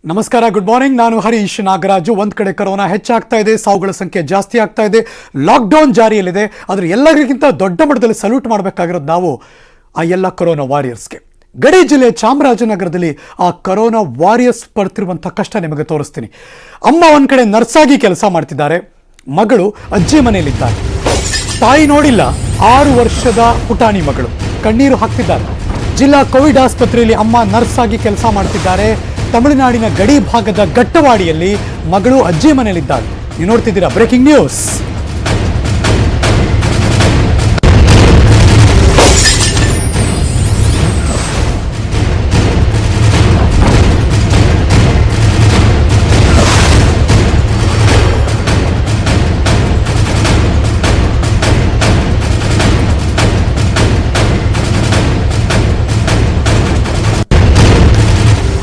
ನಮಸ್ಕಾರ, good morning. ನಾನು ಹರೀಶ್ ನಾಗರಾಜು. ಒಂದು ಕಡೆ ಕೊರೋನಾ ಹೆಚ್ಚಾಗ್ತಾ ಇದೆ, ಸಾವುಗಳ ಸಂಖ್ಯೆ ಜಾಸ್ತಿ ಆಗ್ತಾ ಇದೆ, ಲಾಕ್ಡೌನ್ ಜಾರಿಯಲ್ಲಿದೆ. ಆದರೆ ಎಲ್ಲರಿಗಿಂತ ದೊಡ್ಡ ಮಟ್ಟದಲ್ಲಿ ಸಲ್ಯೂಟ್ ಮಾಡಬೇಕಾಗಿರೋದು ನಾವು ಆ ಎಲ್ಲ ಕೊರೋನಾ ವಾರಿಯರ್ಸ್ಗೆ. ಗಡಿ ಜಿಲ್ಲೆ ಚಾಮರಾಜನಗರದಲ್ಲಿ ಆ ಕೊರೋನಾ ವಾರಿಯರ್ಸ್ ಪಡ್ತಿರುವಂಥ ಕಷ್ಟ ನಿಮಗೆ ತೋರಿಸ್ತೀನಿ. ಅಮ್ಮ ಒಂದು ಕಡೆ ನರ್ಸಾಗಿ ಕೆಲಸ ಮಾಡ್ತಿದ್ದಾರೆ, ಮಗಳು ಅಜ್ಜಿ ಮನೆಯಲ್ಲಿದ್ದಾರೆ. ತಾಯಿ ನೋಡಿಲ್ಲ, 6 ವರ್ಷದ ಪುಟಾಣಿ ಮಗಳು ಕಣ್ಣೀರು ಹಾಕ್ತಿದ್ದಾರೆ. ಜಿಲ್ಲಾ ಕೋವಿಡ್ ಆಸ್ಪತ್ರೆಯಲ್ಲಿ ಅಮ್ಮ ನರ್ಸ್ ಆಗಿ ಕೆಲಸ ಮಾಡ್ತಿದ್ದಾರೆ. ತಮಿಳುನಾಡಿನ ಗಡಿ ಭಾಗದ ಗಟ್ಟವಾಡಿಯಲ್ಲಿ ಮಗಳು ಅಜ್ಜಿ ಮನೆಯಲ್ಲಿದ್ದಾರೆ. ನೀವು ನೋಡ್ತಿದ್ದೀರಾ ಬ್ರೇಕಿಂಗ್ ನ್ಯೂಸ್.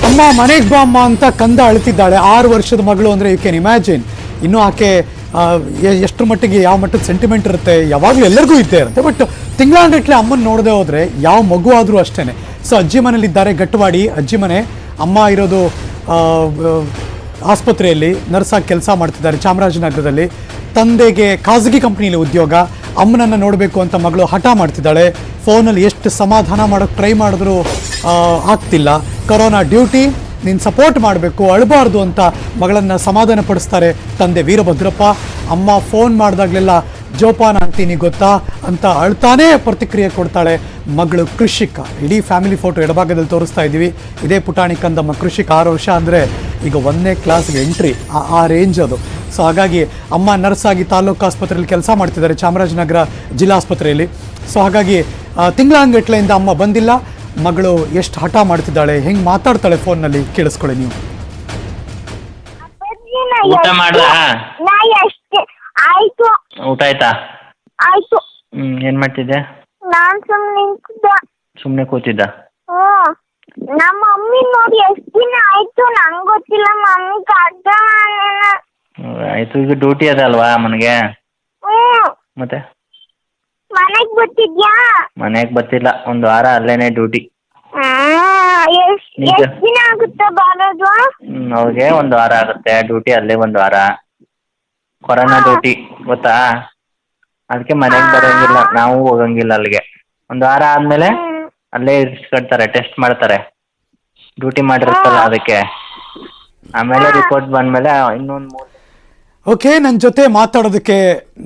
ಅಮ್ಮ ಮನೆಗೆ ಬಾ ಅಮ್ಮ ಅಂತ ಕಂದ ಅಳ್ತಿದ್ದಾಳೆ. 6 ವರ್ಷದ ಮಗಳು ಅಂದರೆ ಯು ಕ್ಯಾನ್ ಇಮ್ಯಾಜಿನ್. ಇನ್ನೂ ಆಕೆ ಎಷ್ಟು ಮಟ್ಟಿಗೆ, ಯಾವ ಮಟ್ಟದ ಸೆಂಟಿಮೆಂಟ್ ಇರುತ್ತೆ, ಯಾವಾಗಲೂ ಎಲ್ಲರಿಗೂ ಇದ್ದೇ ಇರುತ್ತೆ. ಬಟ್ ತಿಂಗಳಾಂಗಟ್ಲೆ ಅಮ್ಮನ ನೋಡದೆ ಹೋದರೆ ಯಾವ ಮಗು ಆದರೂ ಅಷ್ಟೇ. ಸೊ ಅಜ್ಜಿ ಮನೇಲಿದ್ದಾರೆ, ಗಟ್ಟವಾಡಿ ಅಜ್ಜಿ ಮನೆ. ಅಮ್ಮ ಇರೋದು ಆಸ್ಪತ್ರೆಯಲ್ಲಿ ನರ್ಸಾಗಿ ಕೆಲಸ ಮಾಡ್ತಿದ್ದಾರೆ ಚಾಮರಾಜನಗರದಲ್ಲಿ. ತಂದೆಗೆ ಖಾಸಗಿ ಕಂಪ್ನಿಯಲ್ಲಿ ಉದ್ಯೋಗ. ಅಮ್ಮನನ್ನು ನೋಡಬೇಕು ಅಂತ ಮಗಳು ಹಠ ಮಾಡ್ತಿದ್ದಾಳೆ. ಫೋನಲ್ಲಿ ಎಷ್ಟು ಸಮಾಧಾನ ಮಾಡೋಕ್ಕೆ ಟ್ರೈ ಮಾಡಿದ್ರೂ ಆಗ್ತಿಲ್ಲ. ಕೊರೋನಾ ಡ್ಯೂಟಿ, ನೀನು ಸಪೋರ್ಟ್ ಮಾಡಬೇಕು, ಅಳಬಾರ್ದು ಅಂತ ಮಗಳನ್ನು ಸಮಾಧಾನ ಪಡಿಸ್ತಾರೆ ತಂದೆ ವೀರಭದ್ರಪ್ಪ. ಅಮ್ಮ ಫೋನ್ ಮಾಡಿದಾಗಲೆಲ್ಲ ಜೋಪಾನ ಅಂತೀನಿ ಗೊತ್ತಾ ಅಂತ ಅಳ್ತಾನೇ ಪ್ರತಿಕ್ರಿಯೆ ಕೊಡ್ತಾಳೆ ಮಗಳು ಕೃಷಿಕಾ. ಇಡೀ ಫ್ಯಾಮಿಲಿ ಫೋಟೋ ಎಡಭಾಗದಲ್ಲಿ ತೋರಿಸ್ತಾ ಇದ್ದೀವಿ. ಇದೇ ಪುಟಾಣಿ ಕಂದಮ್ಮ ಕೃಷಿಕಾ. 6 ವರ್ಷ ಅಂದರೆ ಈಗ 1ನೇ ಕ್ಲಾಸ್ಗೆ ಎಂಟ್ರಿ, ಆ ರೇಂಜ್ ಅದು. ಸೊ ಹಾಗಾಗಿ ಅಮ್ಮ ನರ್ಸ್ ಆಗಿ ತಾಲೂಕು ಆಸ್ಪತ್ರೆಯಲ್ಲಿ ಕೆಲಸ ಮಾಡ್ತಿದ್ದಾರೆ ಚಾಮರಾಜನಗರ ಜಿಲ್ಲಾಸ್ಪತ್ರೆಯಲ್ಲಿ. ಸೊ ಹಾಗಾಗಿ ತಿಂಗಳಾಂಗಟ್ಲೆಯಿಂದ ಅಮ್ಮ ಬಂದಿಲ್ಲ. ಮಗಳು ಎಷ್ಟು ಹಠ ಮಾಡ್ತಿದ್ದಾಳೆ, ಹೆಂಗೆ ಮಾತಾಡ್ತಾಳೆ ಫೋನ್ನಲ್ಲಿ, ಕೇಳಿಸ್ಕೊಳ್ಳಿ ನೀವು. ಊಟ ಮಾಡ್ದ? ಆಯ್ತು. ಊಟ ಆಯ್ತಾ? ಆಯ್ತು. ಏನ್ ಮಾಡ್ತಿದ್ದೆ? ನಾನ್ ಸುಮ್ನೆ ಕೂತಿದ್ದ. ನಮ್ಮ ಮಮ್ಮಿ ನೋಡಿ ಎಷ್ಟು ದಿನ ಆಯ್ತು, ನಂಗೆ ಗೊತ್ತಿಲ್ಲ. ಮಮ್ಮಿ ಕರ್ದ ಆಯ್ತು, ಈಗ ಡ್ಯೂಟಿ ಅದಲ್ವಾ ಮನೆಗೆ? ಮತ್ತೆ ಮನೆಗ್ ಗೊತ್ತಿದ್ಯಾ? ಮನೆಗ್ ಬರ್ತಿಲ್ಲ, 1 ವಾರ ಅಲ್ಲೇನೆ ಡ್ಯೂಟಿ. ಎಷ್ಟ್ ದಿನ ಆಗುತ್ತೆ ಬರೋದು? ಅವ್ರಿಗೆ 1 ವಾರ ಆಗುತ್ತೆ ಡ್ಯೂಟಿ, ಅಲ್ಲೇ 1 ವಾರ. ಕೊರೋನಾ ಡ್ಯೂಟಿ ಗೊತ್ತಾ, ಅದಕ್ಕೆ ಮನೆಗೆ ಬರೋಂಗಿಲ್ಲ, ನಾವು ಹೋಗಂಗಿಲ್ಲ ಅಲ್ಲಿಗೆ. 1 ವಾರ ಆದ್ಮೇಲೆ ಅಲ್ಲೇ ಇರಿಸ್ಕೊಳ್ತಾರೆ, ಟೆಸ್ಟ್ ಮಾಡ್ತಾರೆ, ಡ್ಯೂಟಿ ಮಾಡಿರುತ್ತಲ್ಲ ಅದಕ್ಕೆ. ಆಮೇಲೆ ರಿಪೋರ್ಟ್ ಬಂದ್ಮೇಲೆ ಇನ್ನೊಂದು 3. ಓಕೆ, ನನ್ನ ಜೊತೆ ಮಾತಾಡೋದಕ್ಕೆ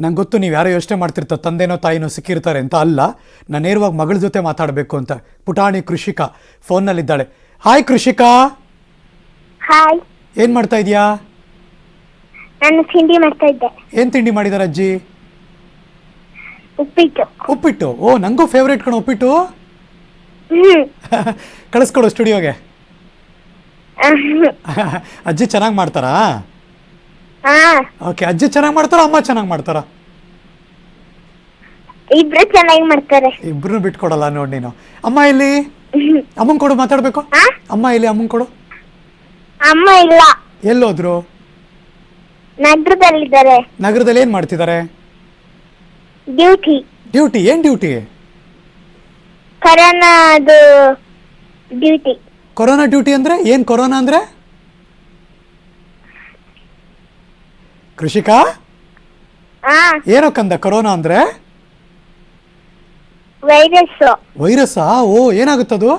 ನಂಗೆ ಗೊತ್ತು ನೀವು ಯಾರೋ ಯೋಚನೆ ಮಾಡ್ತಿರ್ತಾರೆ, ತಂದೆನೋ ತಾಯಿನೋ ಸಿಕ್ಕಿರ್ತಾರೆ ಅಂತ. ಅಲ್ಲ, ನಾನು ನೇರವಾಗಿ ಮಗಳ ಜೊತೆ ಮಾತಾಡಬೇಕು ಅಂತ. ಪುಟಾಣಿ ಕೃಷಿಕಾ ಫೋನ್ನಲ್ಲಿದ್ದಾಳೆ. ಹಾಯ್ ಕೃಷಿಕಾ. ಹಾಯ್. ಏನು ಮಾಡ್ತಾ ಇದೀಯಾ? ನಾನು ತಿಂಡಿ ಮಾಡ್ತಾ ಇದ್ದೆ. ಏನು ತಿಂಡಿ ಮಾಡಿದಾರೆ ಅಜ್ಜಿ? ಉಪ್ಪಿಟ್ಟು. ಉಪ್ಪಿಟ್ಟು? ಓ, ನನಗೂ ಫೇವ್ರೇಟ್ ಕಣ ಉಪ್ಪಿಟ್ಟು. ಕಳಿಸ್ಕೊಡು ಸ್ಟುಡಿಯೋಗೆ. ಅಜ್ಜಿ ಚೆನ್ನಾಗಿ ಮಾಡ್ತಾರಾ? ಓಕೆ, ಅಜ್ಜಿ ಚೆನ್ನಾಗಿ ಮಾಡ್ತಾರಾ, ಅಮ್ಮ ಚೆನ್ನಾಗಿ ಮಾಡ್ತಾರಾ? ಇಬ್ರು ಚೆನ್ನಾಗಿ ಮಾಡ್ತಾರೆ. ಇಬ್ರು ಬಿಟ್ಕೊಡಲ್ಲ ನೋಡಿ ನೀನು. ಅಮ್ಮ ಇಲ್ಲಿ, ಅಮ್ಮನ್ ಕೊಡು, ಮಾತಾಡ್ಬೇಕು. ಅಮ್ಮ ಇಲ್ಲಿ, ಅಮ್ಮನ್ ಕೊಡು. ಅಮ್ಮ ಇಲ್ಲ, ಎಲ್ಲೋದ್ರು? ನಗರದಲ್ಲಿದ್ದಾರೆ. ನಗರದಲ್ಲಿ ಏನ್ ಮಾಡ್ತಿದ್ದಾರೆ? ಡ್ಯೂಟಿ. ಡ್ಯೂಟಿ? ಏನ್ ಡ್ಯೂಟಿ? ಕೊರೋನಾದು ಡ್ಯೂಟಿ. ಕೊರೋನಾ ಡ್ಯೂಟಿ ಅಂದ್ರೆ ಏನ್? ಕೊರೋನಾ ಅಂದ್ರೆ ಕೃಷಿಕಾ ಏನೋ ಕಂದ? ಕೊರೋನಾ ಅಂದ್ರೆ ವೈರಸ್. ವೈರಸ್ಸಾ? ಓ, ಏನಾಗುತ್ತದು?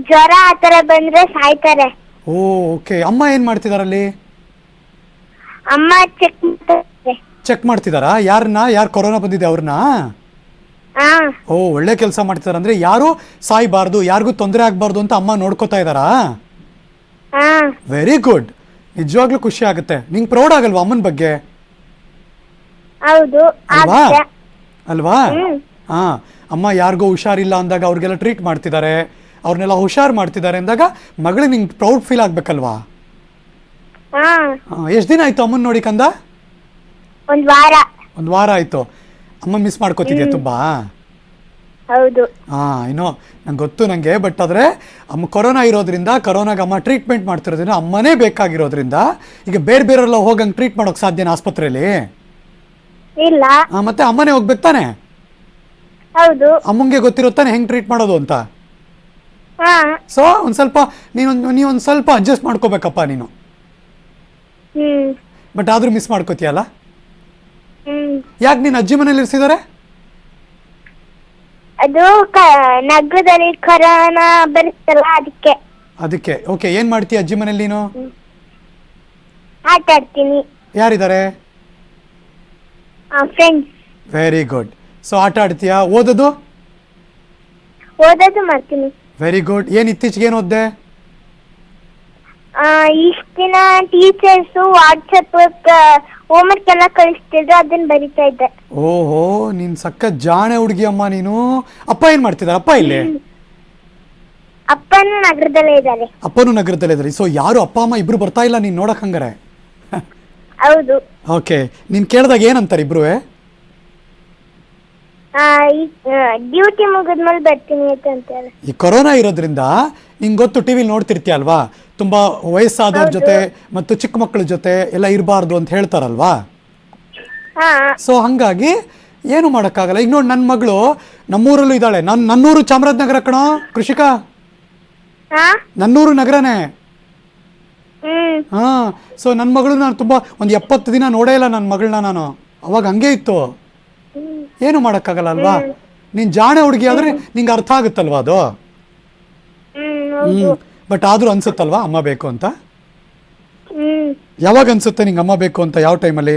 ಜ್ವರ ಆತರ ಬಂದ್ರೆ ಸಾಯ್ತಾರೆ. ಓ, ಓಕೆ. ಅಮ್ಮ ಏನ್ ಮಾಡ್ತಿದಾರಲ್ಲಿ? ಅಮ್ಮ ಚೆಕ್ ಮಾಡ್ತಿದಾರಾ? ಯಾರನ್ನ? ಯಾರು ಕೊರೋನಾ ಬಂದಿದೆ ಅವ್ರನ್ನ? ಓ, ಒಳ್ಳೆ ಕೆಲಸ ಮಾಡ್ತಿದಾರ. ಅಂದ್ರೆ ಯಾರು ಸಾಯ್ಬಾರ್ದು, ಯಾರಿಗೂ ತೊಂದರೆ ಆಗ್ಬಾರ್ದು ಅಂತ ಅಮ್ಮ ನೋಡ್ಕೋತಾ ಇದಾರಾ? Very good. ನಿಜವಾಗ್ಲೂ ಖುಷಿ ಆಗುತ್ತೆ. ನಿಂಗೆ ಪ್ರೌಡ್ ಆಗಲ್ವಾ ಅಮ್ಮನ ಬಗ್ಗೆ? ಹೌದು. ಅಲ್ವಾ? ಅಲ್ವಾ? ಹಾ, ಅಮ್ಮ ಯಾರಿಗೋ ಹುಷಾರಿಲ್ಲ ಅಂದಾಗ ಅವ್ರಿಗೆಲ್ಲ ಟ್ರೀಟ್ ಮಾಡ್ತಿದ್ದಾರೆ, ಅವ್ರನ್ನೆಲ್ಲ ಹುಷಾರ್ ಮಾಡ್ತಿದ್ದಾರೆ ಅಂದಾಗ ಮಗಳಿಗೆ ನಿಂಗೆ ಪ್ರೌಡ್ ಫೀಲ್ ಆಗ್ಬೇಕಲ್ವಾ? ಎಷ್ಟು ದಿನ ಆಯ್ತು ಅಮ್ಮನ್ ನೋಡಿ ಕಂದ? 1 ವಾರ. 1 ವಾರ ಆಯ್ತು. ಅಮ್ಮ ಮಿಸ್ ಮಾಡ್ಕೋತಿದ್ಯಾ ತುಂಬಾ? ಹೌದು. ಏನೋ ನಂಗೆ ಗೊತ್ತು ನನಗೆ. ಬಟ್ ಆದರೆ ಅಮ್ಮ ಕೊರೋನಾ ಇರೋದ್ರಿಂದ, ಕೊರೋನಾಗೆ ಅಮ್ಮ ಟ್ರೀಟ್ಮೆಂಟ್ ಮಾಡ್ತಿರೋದ್ರಿಂದ, ಅಮ್ಮನೇ ಬೇಕಾಗಿರೋದ್ರಿಂದ ಈಗ ಬೇರೆ ಬೇರೆಲ್ಲ ಹೋಗಂಗೆ ಟ್ರೀಟ್ ಮಾಡೋಕೆ ಸಾಧ್ಯನಾ ಆಸ್ಪತ್ರೆಯಲ್ಲಿ? ಇಲ್ಲ. ಮತ್ತೆ ಅಮ್ಮನೇ ಹೋಗ್ಬೇಕು ತಾನೆ? ಹೌದು. ಅಮ್ಮಂಗೆ ಗೊತ್ತಿರುತ್ತಾನೆ ಹೆಂಗೆ ಟ್ರೀಟ್ ಮಾಡೋದು ಅಂತ. ಹಾ. ಸೊ ಒಂದು ಸ್ವಲ್ಪ ನೀವೊಂದು ಸ್ವಲ್ಪ ಅಡ್ಜಸ್ಟ್ ಮಾಡ್ಕೋಬೇಕಪ್ಪ ನೀನು. ಬಟ್ ಆದರೂ ಮಿಸ್ ಮಾಡ್ಕೋತೀಯಲ್ಲ. ಯಾಕೆ ನೀನು ಅಜ್ಜಿ ಮನೇಲಿ ಇರಿಸಿದ್ದಾರೆ? ಅದು ನಗರದಲ್ಲಿ ಕೊರೋನಾ ಬರುತ್ತಲ್ಲ ಅದಕ್ಕೆ. ಓಕೆ, ಏನು ಮಾಡ್ತೀಯ ಅಜ್ಜಿ ಮನೇಲಿ ನೀನು? ಆಟ ಆಡ್ತೀನಿ. ಯಾರಿದ್ದಾರೆ? ಫ್ರೆಂಡ್ಸ್. Very good. ಸೊ ಆಟ ಆಡ್ತೀಯಾ? ಓದೋದು ಮಾಡ್ತೀನಿ. Very good. ಏನು ಇತ್ತೀಚೆಗೆ ಏನು ಓದ್ದೆ? ಇಷ್ಟ ದಿನ ಟೀಚರ್ಸ್ ವಾಟ್ಸಪ್ ಹೋಮ್ವರ್ಕ್ ಎಲ್ಲ ಕಳಿಸ್ತಿದ್ರು, ಅದನ್ನ ಬರಿತಾ ಇದ್ದೆ. ಓಹೋ, ನೀನ್ ಸಕ್ಕ ಜಾಣೆ ಹುಡುಗಿ ಅಮ್ಮ ನೀನು. ಅಪ್ಪ ಏನ್ ಮಾಡ್ತಿದ್ದಾರೆ? ಅಪ್ಪ ಇಲ್ಲಿ? ಅಪ್ಪನೂ ನಗರದಲ್ಲೇ ಇದ್ದಾರೆ. ಅಪ್ಪನೂ ನಗರದಲ್ಲೇ ಇದ್ದಾರೆ. ಸೊ ಯಾರು ಅಪ್ಪ ಅಮ್ಮ ಇಬ್ರು ಬರ್ತಾ ಇಲ್ಲ ನೀನ್ ನೋಡಕ್ ಹಂಗಾರೆ? ಹೌದು. ಓಕೆ, ನೀನ್ ಕೇಳಿದಾಗ ಏನಂತಾರೆ ಇಬ್ರು? ಡ್ಯೂಟಿ ಮುಗಿದ್ಮೇಲೆ ಬರ್ತೀನಿ ಅಂತಾರೆ. ಈ ಕೊರೋನಾ ಇರೋದ್ರಿಂದ ನಿಂಗೆ ಗೊತ್ತು, ಟಿವಿಲಿ ನೋಡ್ತಿರ್ತೀಯ ಅಲ್ವಾ, ತುಂಬಾ ವಯಸ್ಸಾದವ್ರ ಜೊತೆ ಮತ್ತು ಚಿಕ್ಕ ಮಕ್ಕಳ ಜೊತೆ ಎಲ್ಲ ಇರಬಾರ್ದು ಅಂತ ಹೇಳ್ತಾರಲ್ವಾ. ಸೊ ಹಂಗಾಗಿ ಏನು ಮಾಡೋಕ್ಕಾಗಲ್ಲ. ಈಗ ನೋಡಿ, ನನ್ನ ಮಗಳು ನಮ್ಮೂರಲ್ಲೂ ಇದ್ದಾಳೆ. ನನ್ನೂರು ಚಾಮರಾಜನಗರ ಕಣೋ ಕೃಷಿಕಾ, ನನ್ನೂರು ನಗರನೇ. ಹಾ, ಸೊ ನನ್ನ ಮಗಳು ನಾನು ತುಂಬಾ ಒಂದು 70 ದಿನ ನೋಡೇ ಇಲ್ಲ ನನ್ನ ಮಗಳನ್ನ ನಾನು. ಅವಾಗ ಹಂಗೆ ಇತ್ತು. ಏನು ಮಾಡೋಕ್ಕಾಗಲ್ಲ ಅಲ್ವಾ. ನೀನ್ ಜಾಣೆ ಹುಡುಗಿ ಆದ್ರೆ ನಿಂಗೆ ಅರ್ಥ ಆಗುತ್ತಲ್ವಾ ಅದು. ಬಟ್ ಆದ್ರೂ ಅನ್ಸುತ್ತಲ್ವಾ ಅಮ್ಮ ಬೇಕು ಅಂತ? ಯಾವಾಗ ಅನ್ಸುತ್ತೆ ನಿಂಗೆ ಅಮ್ಮ ಬೇಕು ಅಂತ? ಯಾವ ಟೈಮಲ್ಲಿ?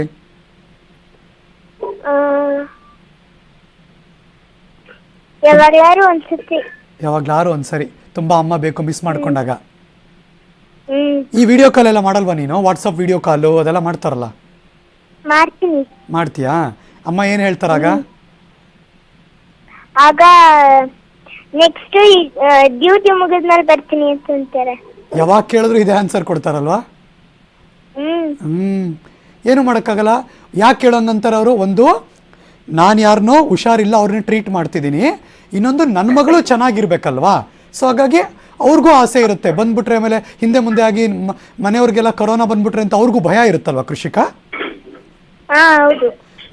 ಯಾವಾಗ್ಲಾರು ಒಂದ್ಸರಿ ತುಂಬಾ ಅಮ್ಮ ಬೇಕು ಮಿಸ್ ಮಾಡ್ಕೊಂಡಾಗ. ಈ ವಿಡಿಯೋ ಕಾಲ್ ಎಲ್ಲ ಮಾಡಲ್ವಾ ನೀನು? ವಾಟ್ಸಪ್ ವಿಡಿಯೋ ಕಾಲು ಅದೆಲ್ಲ ಮಾಡ್ತಾರಲ್ಲ, ಮಾಡ್ತೀಯಾ? ಅಮ್ಮ ಏನ್ ಹೇಳ್ತಾರಾಗ? ಆಗ ನೆಕ್ಸ್ಟ್ ಡ್ಯೂಟಿ ಮುಗಿದ್ಮೇಲೆ ಬರ್ತೀನಿ ಅಂತಾರೆ. ಯಾವಾಗ ಕೇಳಿದ್ರು ಇದೇ ಆನ್ಸರ್ ಕೊಡ್ತಾರಲ್ವಾ. ಏನು ಮಾಡೋಕ್ಕಾಗಲ್ಲ. ಯಾಕೆ ಕೇಳೋಂಗಂತಾರೆ ಅವರು? ಒಂದು, ನಾನು ಯಾರನ್ನೋ ಹುಷಾರಿಲ್ಲ ಅವ್ರನ್ನ ಟ್ರೀಟ್ ಮಾಡ್ತಿದ್ದೀನಿ. ಇನ್ನೊಂದು, ನನ್ನ ಮಗಳು ಚೆನ್ನಾಗಿರ್ಬೇಕಲ್ವಾ. ಸೊ ಹಾಗಾಗಿ ಅವ್ರಿಗೂ ಆಸೆ ಇರುತ್ತೆ. ಬಂದ್ಬಿಟ್ರೆ ಆಮೇಲೆ ಹಿಂದೆ ಮುಂದೆ ಆಗಿ ಮನೆಯವ್ರಿಗೆಲ್ಲ ಕೊರೋನಾ ಬಂದ್ಬಿಟ್ರೆ ಅಂತ ಅವ್ರಿಗೂ ಭಯ ಇರುತ್ತಲ್ವಾ ಕೃಷಿಕಾ.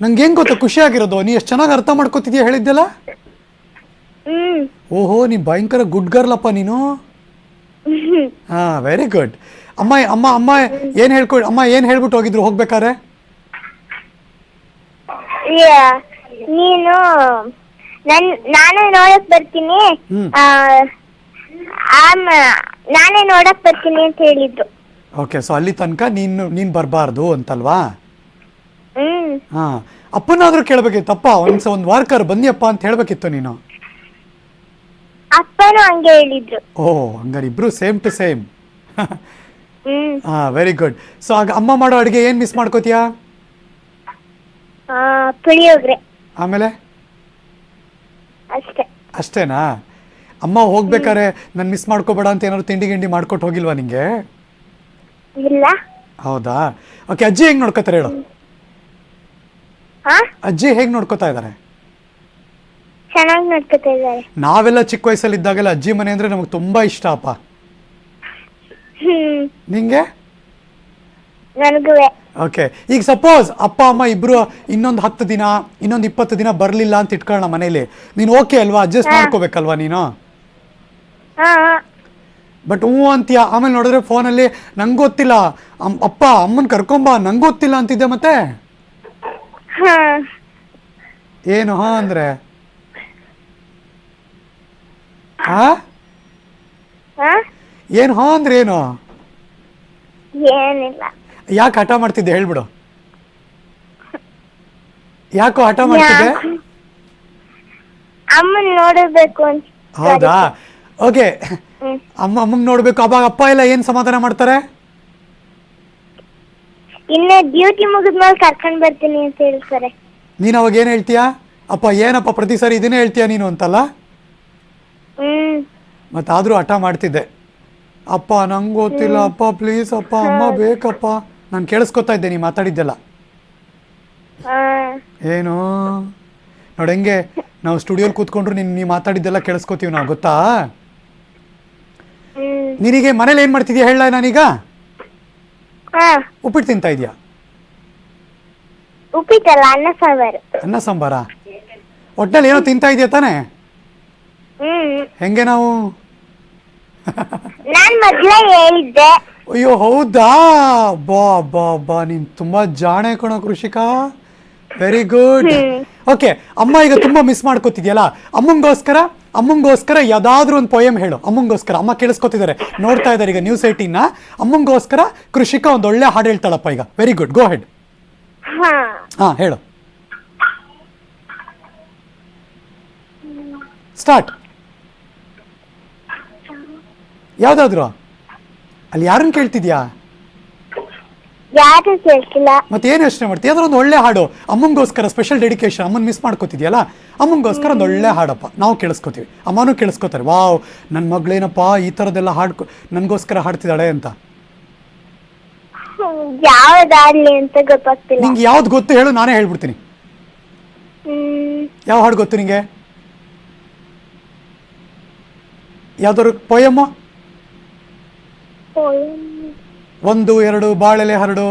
ನಂಗೆ ಹೆಂಗ್ ಗೊತ್ತಾ ಖುಷಿ ಆಗಿರೋದು, ನೀ ಎಷ್ಟು ಚೆನ್ನಾಗಿ ಅರ್ಥ ಮಾಡ್ಕೋತಿದ್ಯಾ ಹೇಳಿದ್ದೆಲ್ಲ. ಓಹೋ, ನೀ ಭಯಂಕರ ಗುಡ್ ಗರ್ಲ್ ಅಪ್ಪ ನೀನು. ಹಾ, ವೆರಿ ಗುಡ್. ಅಮ್ಮ ಅಮ್ಮ ಅಮ್ಮ ಏನ್ ಹೇಳ್ಬಿಟ್ಟು ಹೋಗಿದ್ರು ಹೋಗ್ಬೇಕಾರೆ? ನೀನು ನಾನೇ ನೋಡಕ್ ಬರ್ತೀನಿ, ನಾನೇ ನೋಡಕ್ ಬರ್ತೀನಿ ಅಂತ ಹೇಳಿದ್ರು. ಓಕೆ, ಸೊ ಅಲ್ಲಿ ತನಕ ನೀನ್ ಬರಬಾರ್ದು ಅಂತಲ್ವಾ. ಹಾ, ಅಪ್ಪನಾದ್ರೂ ಕೇಳ್ಬೇಕಿತ್ತಪ್ಪ, ಒಂದ್ ವಾರಕ್ಕಾರ ಬನ್ನಿಯಪ್ಪ ಅಂತ ಹೇಳ್ಬೇಕಿತ್ತು ನೀನು. ಅಪ್ಪನೂ ಹಂಗೆ ಹೇಳಿದ್ರು. ಓ, ಹಂಗಾರೆ ಇಬ್ರು ಸೇಮ್ ಟು ಸೇಮ್. ಹಾ, ವೆರಿ ಗುಡ್. ಸೊ ಆಗ ಅಮ್ಮ ಮಾಡೋ ಅಡುಗೆ ಏನ್ ಮಿಸ್ ಮಾಡ್ಕೋತೀಯಾ? ಪುಳಿಯೋಗರೆ. ಆಮೇಲೆ ಅಷ್ಟೇನಾ? ಅಮ್ಮ ಹೋಗ್ಬೇಕಾರೆ ನನ್ ಮಿಸ್ ಮಾಡ್ಕೋಬೇಡ ಅಂತ ಏನಾದ್ರು ತಿಂಡಿ ಗಿಂಡಿ ಮಾಡ್ಕೊಟ್ಟು ಹೋಗಿಲ್ವಾ ನಿಂಗೆ? ಇಲ್ಲ. ಹೌದಾ? ಓಕೆ, ಅಜ್ಜಿ ಹೆಂಗ್ ನೋಡ್ಕೋತಾರೆ ಹೇಳು? ಅಜ್ಜಿ ಹೇಗ್ ನೋಡ್ಕೋತಾ ಇದಾರೆ? ಚೆನ್ನಾಗಿ ನೋಡ್ಕೋತಾ ಇದ್ದಾರೆ. ನಾವೆಲ್ಲ ಚಿಕ್ಕ ವಯಸ್ಸಲ್ಲಿ ಇದ್ದಾಗೆಲ್ಲ ಅಜ್ಜಿ ಮನೆ ಅಂದ್ರೆ ನಮಗೆ ತುಂಬಾ ಇಷ್ಟ ಅಪ್ಪ. ನಿಂಗೆ? ನನಗೂ. ಓಕೆ, ಈಗ ಸಪೋಸ್ ಅಪ್ಪ ಅಮ್ಮ ಇಬ್ರು ಇನ್ನೊಂದು 10 ದಿನ ಇನ್ನೊಂದು 20 ದಿನ ಬರ್ಲಿಲ್ಲ ಅಂತ ಇಟ್ಕೊಳ್ಳೋಣ ಮನೇಲಿ, ನೀನು ಓಕೆ ಅಲ್ವಾ? ಅಡ್ಜಸ್ಟ್ ಮಾಡ್ಕೋಬೇಕಲ್ವಾ ನೀನು? ಬಟ್ ಹ್ಞೂ ಅಂತೀಯ, ಆಮೇಲೆ ನೋಡಿದ್ರೆ ಫೋನಲ್ಲಿ ನಂಗೆ ಗೊತ್ತಿಲ್ಲ ಅಪ್ಪ ಅಮ್ಮನ್ ಕರ್ಕೊಂಬ, ನಂಗೆ ಗೊತ್ತಿಲ್ಲ ಅಂತಿದ್ದೆ. ಮತ್ತೆ ಏನು ಹಾ ಅಂದ್ರೆ? ಏನು ಹಾ ಅಂದ್ರೆ ಏನು? ಏನಿಲ್ಲ. ಯಾಕೆ ಹಠ ಮಾಡ್ತಿದ್ದೆ ಹೇಳ್ಬಿಡು. ಯಾಕೋ ಹಠ ಮಾಡ್ತಿದ್ದೆ? ಅಮ್ಮನ್ ನೋಡಬೇಕು ಅಂತ. ಹೌದಾ? ಓಕೆ, ಅಮ್ಮಂಗ್ ನೋಡ್ಬೇಕು. ಅವಾಗ ಅಪ್ಪ ಎಲ್ಲ ಏನ್ ಸಮಾಧಾನ ಮಾಡ್ತಾರೆ? ಇನ್ನ ಡ್ಯೂಟಿ ಮುಗಿದ್ಮೇಲೆ ಕರ್ಕೊಂಡ್ ಬರ್ತೀನಿ ಅಂತ ಹೇಳ್ತಾರೆ. ನೀನ್ ಅವಾಗ ಏನ್ ಹೇಳ್ತೀಯಾ? ಅಪ್ಪ ಏನಪ್ಪ ಪ್ರತಿ ಸಾರಿ ಇದನ್ನೇ ಹೇಳ್ತೀಯ ನೀನು ಅಂತಲ್ಲ. ಮತ್ತಾದ್ರೂ ಹಠ ಮಾಡ್ತಿದ್ದೆ. ಅಪ್ಪ ನಂಗೆ ಗೊತ್ತಿಲ್ಲ ಅಪ್ಪ, ಪ್ಲೀಸ್ ಅಪ್ಪ, ಅಮ್ಮ ಬೇಕಪ್ಪ. ನಾನು ಕೇಳಿಸ್ಕೊತಾ ಇದ್ದೆ ನೀ ಮಾತಾಡಿದ್ದೆಲ್ಲ. ಏನು ನೋಡಿ, ಹೆಂಗೆ ನಾವು ಸ್ಟುಡಿಯೋಲಿ ಕೂತ್ಕೊಂಡ್ರು ನೀ ಮಾತಾಡಿದ್ದೆಲ್ಲ ಕೇಳಿಸ್ಕೊತೀವಿ ನಾವು, ಗೊತ್ತಾ? ನಿನಗೆ ಮನೇಲಿ ಏನ್ ಮಾಡ್ತಿದ್ಯಾ ಹೇಳ? ನಾನೀಗ ಉಪ್ಪಿಟ್ಟು ತಿಂತಾ ಇದೀಯಾ? ಉಪ್ಪಿಟ್ಟಲ್ಲ, ಅನ್ನ ಸಾಂಬಾರು. ಅನ್ನ ಸಾಂಬಾರ? ಒಟ್ಟಲ್ಲಿ ಏನೋ ತಿಂತಾ ಇದೆಯಾ ತಾನೇ? ಹೆಂಗೆ ನಾವು ನಾನ್ ಮೊದ್ಲೇ ಹೇಳಿದ್ದೆ. ಅಯ್ಯೋ ಹೌದಾ, ಬಾ ಬಾ ಬಾ, ನೀನ್ ತುಂಬಾ ಜಾಣೆ ಕಣೋ ಕೃಷಿಕಾ, ವೆರಿ ಗುಡ್. ಓಕೆ, ಅಮ್ಮ ಈಗ ತುಂಬಾ ಮಿಸ್ ಮಾಡ್ಕೋತಿದ್ಯಲ್ಲ, ಅಮ್ಮಂಗೋಸ್ಕರ ಯಾವ್ದಾದ್ರು ಒಂದು ಪೊಯಮ್ ಹೇಳು. ಅಮ್ಮಂಗೋಸ್ಕರ, ಅಮ್ಮ ಕೇಳಿಸ್ಕೊತಿದ್ದಾರೆ, ನೋಡ್ತಾ ಇದ್ದಾರೆ ಈಗ ನ್ಯೂಸ್ 18ನ. ಅಮ್ಮಂಗೋಸ್ಕರ ಕೃಷಿಕಾ ಒಂದು ಒಳ್ಳೆ ಹಾಡು ಹೇಳ್ತಾಳಪ್ಪ ಈಗ. ವೆರಿ ಗುಡ್, ಗೋ ಹೆಡ್. ಹಾ ಹೇಳು, ಸ್ಟಾರ್ಟ್. ಯಾವ್ದಾದ್ರು ಅಲ್ಲಿ ಯಾರನ್ನ ಕೇಳ್ತಿದ್ಯಾ? ಯಾರು ಕೇಳ್ತಿಲ್ಲ. ಮತ್ತೆ ಏನು ಯೋಚನೆ ಮಾಡ್ತೀಯ? ಯಾವ್ದಾದ್ರು ಒಂದು ಒಳ್ಳೆ ಹಾಡು ಅಮ್ಮಂಗೋಸ್ಕರ, ಸ್ಪೆಷಲ್ ಡೆಡಿಕೇಶನ್. ಅಮ್ಮನ್ ಮಿಸ್ ಮಾಡ್ಕೋತಿದ್ಯಲ್ಲ, ಅಮ್ಮಂಗೋಸ್ಕರ ಒಂದು ಒಳ್ಳೆ ಹಾಡಪ್ಪ, ನಾವು ಕೇಳಿಸ್ಕೊತೀವಿ, ಅಮ್ಮನೂ ಕೇಳಿಸ್ಕೊತಾರೆ. ವಾವ್, ನನ್ನ ಮಗಳೇನಪ್ಪ ಈ ಥರದ್ದೆಲ್ಲ ಹಾಡು ನನಗೋಸ್ಕರ ಹಾಡ್ತಿದ್ದಾಳೆ ಅಂತ. ಯಾವ್ದಾಡ್ಲಿ ಅಂತ ಗೊತ್ತಾಗ್ತಿಲ್ಲ. ನಿಂಗೆ ಯಾವ್ದು ಗೊತ್ತು ಹೇಳು, ನಾನೇ ಹೇಳ್ಬಿಡ್ತೀನಿ. ಯಾವ ಹಾಡು ಗೊತ್ತು ನಿಂಗೆ? ಯಾವ್ದಾದ್ರು ಪೊಯಮ್ಮು? 1 2 ಬಾಳೆಲೆ ಹರಡು,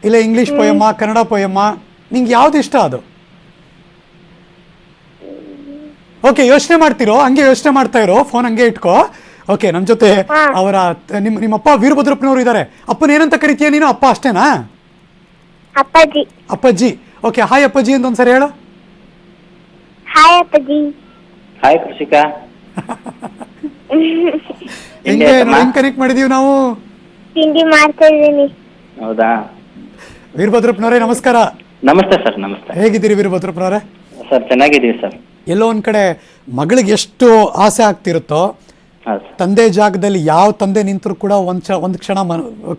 ಇಲ್ಲ ಇಂಗ್ಲಿಷ್ ಪೊಯಮ್ಮ, ಕನ್ನಡ ಪೊಯಮ್ಮ, ನಿಂಗೆ ಯಾವ್ದು ಇಷ್ಟ ಅದು? ಓಕೆ, ಯೋಚನೆ ಮಾಡ್ತಿರೋ, ಹಂಗೆ ಯೋಚನೆ ಮಾಡ್ತಾ ಇರೋ, ಫೋನ್ ಹಂಗೆ ಇಟ್ಕೋ. ಓಕೆ, ನಮ್ಮ ಜೊತೆ ಅವರ ನಿಮ್ಮಪ್ಪ ವೀರಭದ್ರಪ್ಪನವರು ಇದ್ದಾರೆ. ಅಪ್ಪನ ಏನಂತ ಕರಿತೀಯ ನೀನು? ಅಪ್ಪ ಅಷ್ಟೇನಾ? ಅಪ್ಪಾಜಿ. ಅಪ್ಪಾಜಿ. ಓಕೆ, ಹಾಯ್ ಅಪ್ಪಾಜಿ ಅಂತ ಒಂದ್ಸರಿ ಹೇಳು. ಹಾಯ್ ಅಪ್ಪಾಜಿ. ಹಾಯ್ ಕೃಷಿಕಾ. ಹೆಂಗೆ ಹೆಂಗ್ ಕನೆಕ್ಟ್ ಮಾಡಿದೀವಿ ನಾವು? ತಿಂಡಿ ಮಾಡ್ತಾ ಇದ್ದೀನಿ. ಹೌದಾ? ವೀರಭದ್ರಪ್ಪನವರೇ ನಮಸ್ಕಾರ. ನಮಸ್ತೆ ಸರ್. ನಮಸ್ತೆ. ಹೇಗಿದ್ದೀರಿ ವೀರಭದ್ರಪ್ಪನವರೇ? ಸರ್ ಚೆನ್ನಾಗಿದ್ದೀವಿ ಸರ್. ಎಲ್ಲೋ ಒಂದ್ ಕಡೆ ಮಗಳಿಗೆ ಎಷ್ಟು ಆಸೆ ಆಗ್ತಿರುತ್ತೋ, ತಂದೆ ಜಾಗದಲ್ಲಿ ಯಾವ ತಂದೆ ನಿಂತರೂ ಕೂಡ ಒಂದ್ ಕ್ಷಣ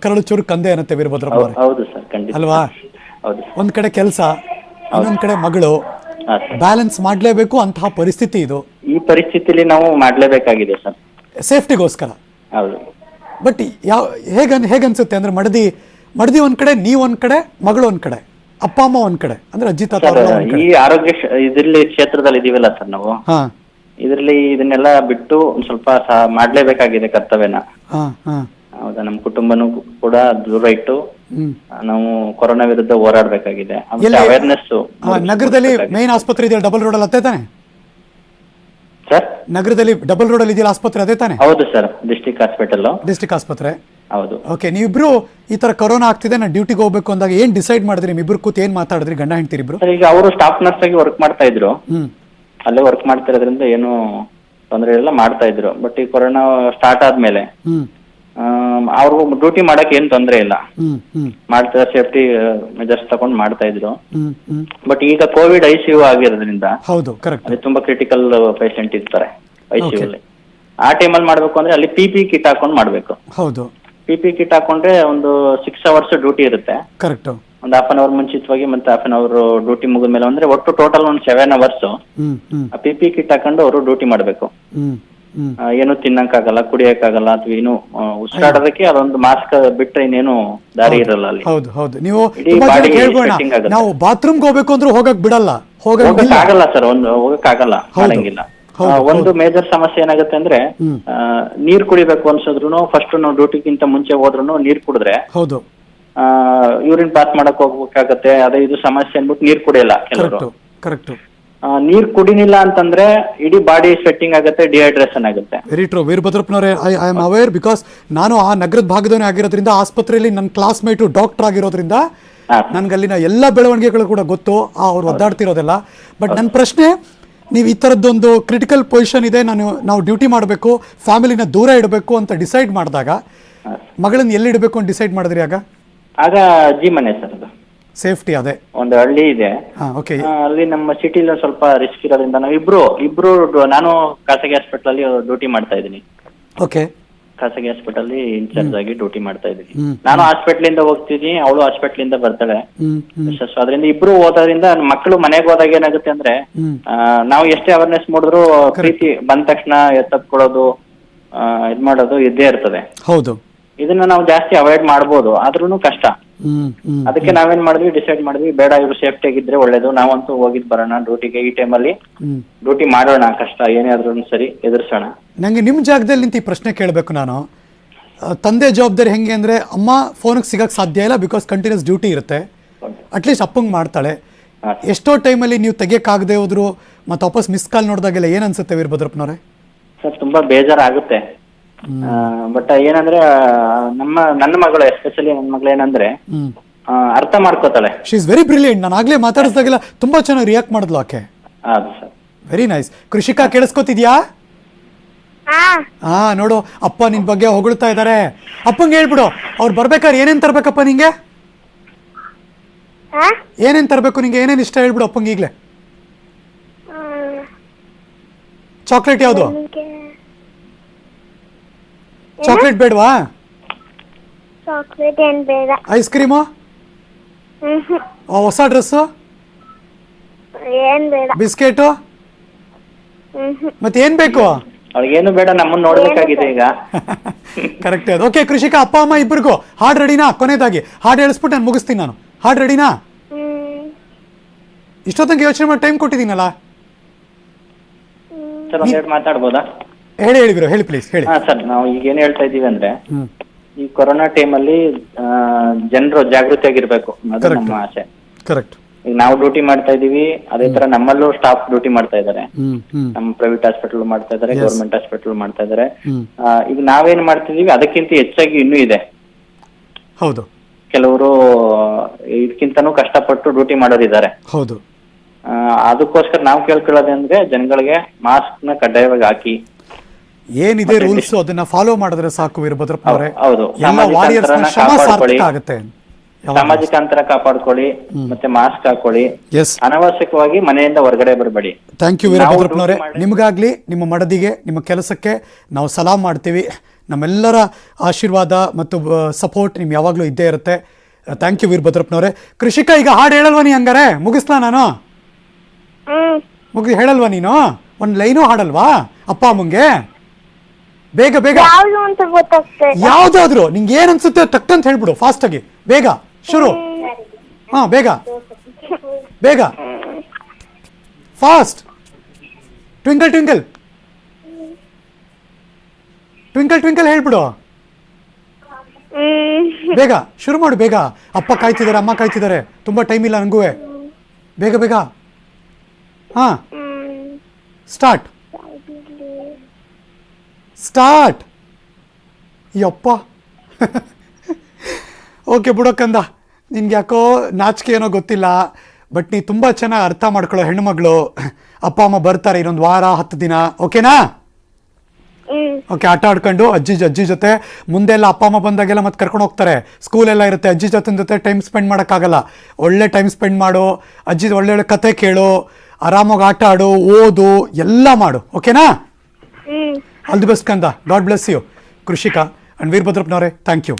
ಕರಳು ಚೂರು ಕಂದೆ ಅನ್ನತ್ತೆ ವೀರಭದ್ರಪ್ಪನವರೇ. ಹೌದು ಸರ್, ಖಂಡಿತ ಅಲ್ವಾ? ಹೌದು. ಒಂದ್ ಕಡೆ ಕೆಲಸ, ಇನ್ನೊಂದ್ ಕಡೆ ಮಗಳು, ಬ್ಯಾಲೆನ್ಸ್ ಮಾಡ್ಲೇಬೇಕು ಅಂತಹ ಪರಿಸ್ಥಿತಿ ಇದು. ಈ ಪರಿಸ್ಥಿತಿಲಿ ನಾವು ಮಾಡ್ಲೇಬೇಕಾಗಿದೆ ಸರ್, ಸೇಫ್ಟಿಗೋಸ್ಕರ. ಹೌದು. ಬಟ್ ಹೇಗನ್ಸುತ್ತೆ ಅಂದ್ರೆ, ಮಡದಿ ಒಂದ್ ಕಡೆ, ನೀವ್ ಒಂದ್ ಕಡೆ, ಮಗಳು ಒಂದ್ ಕಡೆ, ಅಪ್ಪ ಅಮ್ಮ ಒಂದ್ ಕಡೆ, ಅಂದ್ರೆ ಅಜ್ಜಿ ತಾತ ಈ ಆರೋಗ್ಯ ಇದ್ರಲ್ಲಿ ಕ್ಷೇತ್ರದಲ್ಲಿ ಇದೀವಲ್ಲ ಸರ್ ನಾವು, ಇದರಲ್ಲಿ ಇದನ್ನೆಲ್ಲ ಬಿಟ್ಟು ಒಂದ್ ಸ್ವಲ್ಪ ಮಾಡ್ಲೇಬೇಕಾಗಿದೆ ಕರ್ತವ್ಯನ. ಹೌದಾ? ನಮ್ ಕುಟುಂಬನೂ ಕೂಡ ದೂರ ಇಟ್ಟು ನಾವು ಕೊರೋನಾ ವಿರುದ್ಧ ಹೋರಾಡ್ಬೇಕಾಗಿದೆ. ಅವೇರ್ನೆಸ್ ನಗರದಲ್ಲಿ ಮೇನ್ ಆಸ್ಪತ್ರೆ ಇದೆಯಲ್ಲ, ಡಬಲ್ ರೋಡ್ ಅಲ್ಲಿ ಅದೇ ತಾನೆ ಸರ್? ನಗರದಲ್ಲಿ ಡಬಲ್ ರೋಡ್ ಅಲ್ಲಿ ಇದೆಯಲ್ಲ ಆಸ್ಪತ್ರೆ, ಅದೇ ತಾನೆ? ಹೌದು ಸರ್, ಡಿಸ್ಟ್ರಿಕ್ಟ್ ಆಸ್ಪತ್ರೆ. ಹೌದು. ಓಕೆ, ನೀವಿಬ್ರು ಈ ತರ ಕೊರೋನಾ ಆಗ್ತಿದೆ, ನಾನು ಡ್ಯೂಟಿಗೆ ಹೋಗ್ಬೇಕು ಅಂದಾಗ ಏನ್ ಡಿಸೈಡ್ ಮಾಡಿದ್ರಿ? ನಿಮ್ಮಿಬ್ರು ಕೂತ್ ಏನ್ ಮಾತಾಡಿದ್ರಿ, ಗಂಡ ಹೆಂಡ್ತೀರಿ ಇಬ್ರು? ಈಗ ಅವರು ಸ್ಟಾಫ್ ನರ್ಸ್ ಆಗಿ ವರ್ಕ್ ಮಾಡ್ತಾ ಇದ್ರು, ಅಲ್ಲೇ ವರ್ಕ್ ಮಾಡ್ತಿರೋದ್ರಿಂದ ಏನು ತೊಂದರೆ ಇಲ್ಲ, ಮಾಡ್ತಾ ಇದ್ರು. ಬಟ್ ಈ ಕೊರೋನಾ ಸ್ಟಾರ್ಟ್ ಆದ್ಮೇಲೆ ಅವ್ರು ಡ್ಯೂಟಿ ಮಾಡಕ್ ಏನ್ ತೊಂದರೆ ಇಲ್ಲ, ಮಾಡ್ತಾ ಸೇಫ್ಟಿ ಮೆಜರ್ಸ್ ತಗೊಂಡ್ ಮಾಡ್ತಾ ಇದ್ರು. ಬಟ್ ಈಗ ಕೋವಿಡ್ ICU ಆಗಿರೋದ್ರಿಂದ, ಹೌದು ಕರೆಕ್ಟ್, ಅಲ್ಲಿ ತುಂಬಾ ಕ್ರಿಟಿಕಲ್ ಪೇಷಂಟ್ ಇರ್ತಾರೆ ICU ಅಲ್ಲಿ. ಆ ಟೈಮಲ್ಲಿ ಮಾಡ್ಬೇಕು ಅಂದ್ರೆ ಅಲ್ಲಿ PPE ಕಿಟ್ ಹಾಕೊಂಡ್ ಮಾಡ್ಬೇಕು. ಹೌದು, PPE ಕಿಟ್ ಹಾಕೊಂಡ್ರೆ ಒಂದು 6 hours ಡ್ಯೂಟಿ ಇರುತ್ತೆ. ಕರೆಕ್ಟ್. ಒಂದು 1/2 hour ಮುಂಚಿತವಾಗಿ ಮತ್ತೆ 1/2 hour ಡ್ಯೂಟಿ ಮುಗಿದ್ಮೇಲೆ ಅಂದ್ರೆ ಒಟ್ಟು ಟೋಟಲ್ ಒಂದು 7 hours PPE ಕಿಟ್ ಹಾಕೊಂಡು ಅವರು ಡ್ಯೂಟಿ ಮಾಡ್ಬೇಕು. ಏನು ತಿನ್ನಕ್ಕಾಗಲ್ಲ, ಕುಡಿಯಕ್ಕಾಗಲ್ಲ, ಅಥವಾ ಏನು ಉಸಿರಾಡೋದಕ್ಕೆ ಅದೊಂದು ಮಾಸ್ಕ್ ಬಿಟ್ರೆ ಇನ್ನೇನು ದಾರಿ ಇರಲ್ಲ ಅಲ್ಲಿ. ಹೌದು ಹೌದು. ನೀವು ನಾವು ಬಾತ್ರೂಮ್ಗೆ ಹೋಗ್ಬೇಕು ಅಂದ್ರೆ ಹೋಗಕ್ ಬಿಡಲ್ಲ, ಆಗಲ್ಲ ಸರ್, ಹೋಗಕ್ ಆಗಲ್ಲ, ಮಾಡಂಗಿಲ್ಲ. ಒಂದು ಮೇಜರ್ ಸಮಸ್ಯೆ ಏನಾಗುತ್ತೆ ಅಂದ್ರೆ, ನೀರ್ ಕುಡಿಬೇಕು ಅನ್ಸಿದ್ರು ಫಸ್ಟ್ ನಾವು ಡ್ಯೂಟಿಗಿಂತ ಮುಂಚೆ ಹೋದ್ರು ನೀರ್ ಕುಡಿದ್ರೆ ಹೌದು ಯೂರಿನ್ ಪಾಸ್ ಮಾಡಕ್ ಹೋಗ್ಬೇಕಾಗತ್ತೆ. ಅದೇ ಇದು ಸಮಸ್ಯೆ ಅನ್ಬಿಟ್ಟು ನೀರ್ ಕುಡಿಯಲ್ಲ ಕೆಲವರು. ಕರೆಕ್ಟ್. ನೀರ್ ಕುಡಿನಿಲ್ಲ ಅಂತಂದ್ರೆ ಇಡೀ ಬಾಡಿ ಸ್ವೆಟ್ಟಿಂಗ್ ಆಗುತ್ತೆ, ಡಿಹೈಡ್ರೇಷನ್ ಆಗುತ್ತೆ. ವೆರಿ ಟ್ರೂ ವೀರಭದ್ರಪ್ಪನವರೇ, ಐ ಆಮ್ ಅವೇರ್, ಬಿಕಾಸ್ ನಾನು ಆ ನಗರದ ಭಾಗದವನೇ ಆಗಿರೋದ್ರಿಂದ, ಆಸ್ಪತ್ರೆಯಲ್ಲಿ ನನ್ನ ಕ್ಲಾಸ್ಮೇಟು ಡಾಕ್ಟರ್ ಆಗಿರೋದ್ರಿಂದ ನನ್ಗಲ್ಲಿನ ಎಲ್ಲ ಬೆಳವಣಿಗೆಗಳು ಕೂಡ ಗೊತ್ತು, ಅವ್ರು ಒದ್ದಾಡ್ತಿರೋದೆಲ್ಲ. ಬಟ್ ನನ್ನ ಪ್ರಶ್ನೆ, ನೀವು ಈ ಥರದ್ದೊಂದು ಕ್ರಿಟಿಕಲ್ ಪೊಸಿಷನ್ ಇದೆ, ನಾವು ಡ್ಯೂಟಿ ಮಾಡಬೇಕು, ಫ್ಯಾಮಿಲಿನ ದೂರ ಇಡಬೇಕು ಅಂತ ಡಿಸೈಡ್ ಮಾಡಿದಾಗ ಮಗಳನ್ನ ಎಲ್ಲಿ ಇಡಬೇಕು ಅಂತ ಡಿಸೈಡ್ ಮಾಡಿದ್ರಿ? ಆಗ ಅಜ್ಜಿ ಮನೆ ಸರ್, ಅದು ಸೇಫ್ಟಿ ಅದೇ ಒಂದು ಹಳ್ಳಿ ಇದೆ. ಅಲ್ಲಿ ನಮ್ಮ ಸಿಟಿಲಿ ಸ್ವಲ್ಪ ರಿಸ್ಕ್ ಇರೋದ್ರಿಂದ ನಾವು ಇಬ್ರು ನಾನು ಖಾಸಗಿ ಹಾಸ್ಪಿಟಲ್ ಅಲ್ಲಿ ಡ್ಯೂಟಿ ಮಾಡ್ತಾ ಇದ್ದೀನಿ. ಓಕೆ, ಖಾಸಗಿ ಹಾಸ್ಪಿಟಲ್ ಇನ್ಚಾರ್ಜ್ ಆಗಿ ಡ್ಯೂಟಿ ಮಾಡ್ತಾ ಇದ್ದೀನಿ. ನಾನು ಹಾಸ್ಪಿಟಲ್ ಇಂದ ಹೋಗ್ತೀನಿ, ಅವಳು ಹಾಸ್ಪಿಟಲ್ ಇಂದ ಬರ್ತಾಳೆ. ಅದರಿಂದ ಇಬ್ರು ಓದೋದ್ರಿಂದ ಮಕ್ಕಳು ಮನೆಗೆ ಹೋದಾಗ ಏನಾಗುತ್ತೆ ಅಂದ್ರೆ, ನಾವು ಎಷ್ಟೇ ಅವೇರ್ನೆಸ್ ಮಾಡಿದ್ರು ಪ್ರೀತಿ ಬಂದ ತಕ್ಷಣ ಎತ್ತಪ್ಕೊಳ್ಳೋದು ಇದ್ ಮಾಡೋದು ಇದ್ದೇ ಇರ್ತದೆ. ಹೌದು, ಇದನ್ನ ನಾವು ಜಾಸ್ತಿ ಅವಾಯ್ಡ್ ಮಾಡ್ಬೋದು, ಆದ್ರೂ ಕಷ್ಟ. ಅದಕ್ಕೆ ನಾವೇನ್ ಮಾಡಿದ್ವಿ, ಡಿಸೈಡ್ ಮಾಡಿದ್ವಿ, ಬೇಡ ಇವ್ರು ಸೇಫ್ಟಿ ಆಗಿದ್ರೆ ಒಳ್ಳೇದು, ನಾವಂತೂ ಹೋಗಿದ್ ಬರೋಣ ಡ್ಯೂಟಿಗೆ, ಈ ಟೈಮಲ್ಲಿ ಡ್ಯೂಟಿ ಮಾಡೋಣ, ಕಷ್ಟ ಏನೇ ಆದ್ರೂ ಸರಿ ಎದುರಿಸೋಣ. ನಂಗೆ ನಿಮ್ ಜಾಗದಲ್ಲಿ ನಿಂತು ಈ ಪ್ರಶ್ನೆ ಕೇಳಬೇಕು ನಾನು. ತಂದೆ ಜವಾಬ್ದಾರಿ ಹೆಂಗೆ ಅಂದ್ರೆ, ಅಮ್ಮ ಫೋನ್ಗೆ ಸಿಗಕ್ ಸಾಧ್ಯ ಇಲ್ಲ, ಬಿಕಾಸ್ ಕಂಟಿನ್ಯೂಸ್ ಡ್ಯೂಟಿ ಇರುತ್ತೆ. ಅಟ್ಲೀಸ್ಟ್ ಅಪ್ಪಂಗೆ ಮಾಡ್ತಾಳೆ. ಎಷ್ಟೋ ಟೈಮಲ್ಲಿ ನೀವು ತೆಗಿಯಕ್ಕಾಗದೆ ಹೋದ್ರು ಮತ್ತೆ ವಾಪಸ್ ಮಿಸ್ ಕಾಲ್ ನೋಡಿದಾಗೆಲ್ಲ ಏನ್ ಅನ್ಸುತ್ತೆ ವೀರಭದ್ರಪ್ಪನವರೇ? ಸರ್ ತುಂಬಾ ಬೇಜಾರಾಗುತ್ತೆ. ಬಟ್ ಏನಂದ್ರೆ ನನ್ನ ಮಗಳು ಎಸ್ಪೆಷಲಿ ನನ್ನ ಮಗಳು ಏನಂದ್ರೆ ಅರ್ಥ ಮಾಡ್ಕೋತಾಳೆ. She is very brilliant. ನಾನು ಆಗ್ಲೇ ಮಾತಾಡಿಸ್ದಾಗೆಲ್ಲ ತುಂಬಾ ಚೆನ್ನಾಗಿ ರಿಯಾಕ್ಟ್ ಮಾಡಿದ್ಲು ಆಕೆ. ಹೌದು ಸರ್. Very nice. ಕೃಷಿಕಾ ಕೇಳಿಸ್ಕೊತಿದ್ಯಾ? ಹಾ ನೋಡು, ಅಪ್ಪ ನಿನ್ ಬಗ್ಗೆ ಹೊಗಳ್ತಾ ಇದಾರೆ. ಅಪ್ಪಂಗೆ ಹೇಳ್ಬಿಡು, ಅವ್ರು ಬರ್ಬೇಕಾದ್ರೆ ಏನೇನ್ ತರ್ಬೇಕಪ್ಪ ನಿಂಗೆ? ಏನೇನ್ ತರ್ಬೇಕು ನಿಂಗೆ? ಏನೇನ್ ಇಷ್ಟ ಹೇಳ್ಬಿಡು ಅಪ್ಪಂಗೆ ಈಗ್ಲೇ. ಚಾಕ್ಲೇಟ್ ಯಾವುದು? ಚಾಕ್ಲೇಟ್ ಬೇಡವಾ? ಚಾಕ್ಲೇಟ್ ಏನ್ ಬೇಡ. Ice cream? ಹೊಸ ಡ್ರೆಸ್ಸು? ಏನ್ ಬೇಡ. ಬಿಸ್ಕೆಟು? ಮತ್ತೆ ಏನ್ ಬೇಕು? ಅವ್ಳಿಗೇನು ಬೇಡ, ನಮ್ಮನ್ನ ನೋಡ್ಬೇಕಾಗಿದೆ ಈಗ. ಕರೆಕ್ಟ್ ಅದು. ಓಕೆ ಕೃಷಿಕಾ, ಅಪ್ಪ ಅಮ್ಮ ಇಬ್ಬರಿಗೂ ಹಾಡ್ ರೆಡಿನಾ? ಕೊನೆಯದಾಗಿ ಹಾಡ್ ಹೇಳಿಸ್ಬಿಟ್ಟು ನಾನು ಮುಗಿಸ್ತೀನಿ. ನಾನು ಹಾಡ್ ರೆಡಿನಾ? ಇಷ್ಟೊತ್ತಂಗೆ ಯೋಚನೆ ಮಾಡಿ ಟೈಮ್ ಕೊಟ್ಟಿದ್ದೀನಲ್ಲ. ಸರ್ ಒಂದೆರಡು ಮಾತಾಡ್ಬೋದಾ? ಹೇಳಿ ಹೇಳಿ ಗುರು, ಹೇಳಿ ಪ್ಲೀಸ್ ಹೇಳಿ. ಹಾ ಸರ್, ನಾವು ಈಗ ಏನ್ ಹೇಳ್ತಾ ಇದೀವಿ ಅಂದ್ರೆ ಈ ಕೊರೋನಾ ಟೈಮಲ್ಲಿ ಜನರು ಜಾಗೃತಿ ಆಗಿರ್ಬೇಕು ಅನ್ನೋದು ನಮ್ಮ ಆಸೆ. ಕರೆಕ್ಟ್. ಈಗ ನಾವು ಡ್ಯೂಟಿ ಮಾಡ್ತಾ ಇದೀವಿ, ಅದೇ ತರ ನಮ್ಮಲ್ಲೂ ಸ್ಟಾಫ್ ಡ್ಯೂಟಿ ಮಾಡ್ತಾ ಇದಾರೆ. ನಮ್ಮ ಪ್ರೈವೇಟ್ ಹಾಸ್ಪಿಟಲ್ ಮಾಡ್ತಾ ಇದಾರೆ, ಗೌರ್ಮೆಂಟ್ ಹಾಸ್ಪಿಟಲ್ ಮಾಡ್ತಾ ಇದಾರೆ. ಈಗ ನಾವೇನ್ ಮಾಡ್ತಿದೀವಿ ಅದಕ್ಕಿಂತ ಹೆಚ್ಚಾಗಿ ಇನ್ನೂ ಇದೆ. ಹೌದು, ಕೆಲವರು ಇದಕ್ಕಿಂತನೂ ಕಷ್ಟಪಟ್ಟು ಡ್ಯೂಟಿ ಮಾಡೋರಿದ್ದಾರೆ. ಹೌದು. ಅದಕ್ಕೋಸ್ಕರ ನಾವು ಕೇಳ್ಕೊಳ್ಳೋದಂದ್ರೆ ಜನಗಳಿಗೆ ಮಾಸ್ಕ್ ನ ಕಡ್ಡಾಯವಾಗಿ ಹಾಕಿ. ಏನಿದೆ ರೂಲ್ಸ್ ಅದನ್ನ ಫಾಲೋ ಮಾಡಿದ್ರೆ ಸಾಕು ವೀರಭದ್ರಪ್ಪ ಅವರೇ. ಹೌದು, ಆಗುತ್ತೆ. ಸಾಮಾಜಿಕ ಅಂತರ ಕಾಪಾಡ್ಕೊಳ್ಳಿ, ಮತ್ತೆ ಮಾಸ್ಕ್ ಹಾಕೊಳ್ಳಿ. ಅನವಶ್ಯಕವಾಗಿ ಮನೆಯಿಂದ ಹೊರಗಡೆ ಬರಬೇಡಿ. Thank you ವೀರಭದ್ರಪ್ಪನವರೇ. ನಿಮಗಾಗ್ಲಿ, ನಿಮ್ಮ ಮಡದಿಗೆ, ನಿಮ್ಮ ಕೆಲಸಕ್ಕೆ ನಾವು ಸಲಾಂ ಮಾಡ್ತೀವಿ. ನಮ್ಮೆಲ್ಲರ ಆಶೀರ್ವಾದ ಮತ್ತು ಸಪೋರ್ಟ್ ನಿಮ್ಗೆ ಯಾವಾಗಲೂ ಇದ್ದೇ ಇರುತ್ತೆ. Thank you ವೀರಭದ್ರಪ್ಪನವರೇ. ಕೃಷಿಕಾ, ಈಗ ಹಾಡು ಹೇಳಲ್ವಾ ನೀ? ಹಂಗಾರೆ ಮುಗಿಸ್ಲಾ ನಾನು? ಹೇಳಲ್ವಾ ನೀನು? ಒಂದು ಲೈನು ಹಾಡಲ್ವಾ ಅಪ್ಪ ಅಮ್ಮಂಗೆ? ಬೇಗ ಬೇಗ ಯಾವ್ದಾದ್ರು ನಿಂಗೆ ಏನ್ ಅನ್ಸುತ್ತೆ ಟಕ್ಕಂತ ಹೇಳ್ಬಿಡು, ಫಾಸ್ಟ್ ಆಗಿ, ಬೇಗ ಶುರು. ಹಾ ಬೇಗ ಬೇಗ, fast. Twinkle twinkle twinkle twinkle ಹೇಳ್ಬಿಡು, ಬೇಗ ಶುರು ಮಾಡು. ಬೇಗ, ಅಪ್ಪ ಕಾಯ್ತಿದ್ದಾರೆ, ಅಮ್ಮ ಕಾಯ್ತಿದ್ದಾರೆ, ತುಂಬಾ ಟೈಮ್ ಇಲ್ಲ ನನಗೂ. ಬೇಗ ಬೇಗ. ಹಾ ಸ್ಟಾರ್ಟ್ ಸ್ಟಾರ್ಟ್. ಯಪ್ಪ. ಓಕೆ ಬಿಡೋಕಂದ, ನಿನ್ಗೆ ಯಾಕೋ ನಾಚಿಕೆ ಏನೋ ಗೊತ್ತಿಲ್ಲ, ಬಟ್ ನೀ ತುಂಬ ಚೆನ್ನಾಗಿ ಅರ್ಥ ಮಾಡ್ಕೊಳ್ಳೋ ಹೆಣ್ಮಗಳು. ಅಪ್ಪ ಅಮ್ಮ ಬರ್ತಾರೆ ಇನ್ನೊಂದು ವಾರ 10 ದಿನ, ಓಕೆನಾ? ಓಕೆ, ಆಟ ಆಡ್ಕೊಂಡು ಅಜ್ಜಿ ಜೊತೆ. ಮುಂದೆಲ್ಲ ಅಪ್ಪ ಅಮ್ಮ ಬಂದಾಗೆಲ್ಲ ಮತ್ತೆ ಕರ್ಕೊಂಡು ಹೋಗ್ತಾರೆ, ಸ್ಕೂಲೆಲ್ಲ ಇರುತ್ತೆ. ಅಜ್ಜಿ ಜೊತೆ ಟೈಮ್ ಸ್ಪೆಂಡ್ ಮಾಡೋಕ್ಕಾಗಲ್ಲ. ಒಳ್ಳೆ ಟೈಮ್ ಸ್ಪೆಂಡ್ ಮಾಡು, ಅಜ್ಜಿ ಒಳ್ಳೆ ಕತೆ ಕೇಳು, ಆರಾಮಾಗಿ ಆಟ ಆಡು, ಓದು, ಎಲ್ಲ ಮಾಡು, ಓಕೆನಾ? ಆಲ್ ದಿ ಬೆಸ್ಟ್ ಕಂದ. God bless you Krishika and ವೀರಭದ್ರಪ್ಪನವರೇ. Thank you.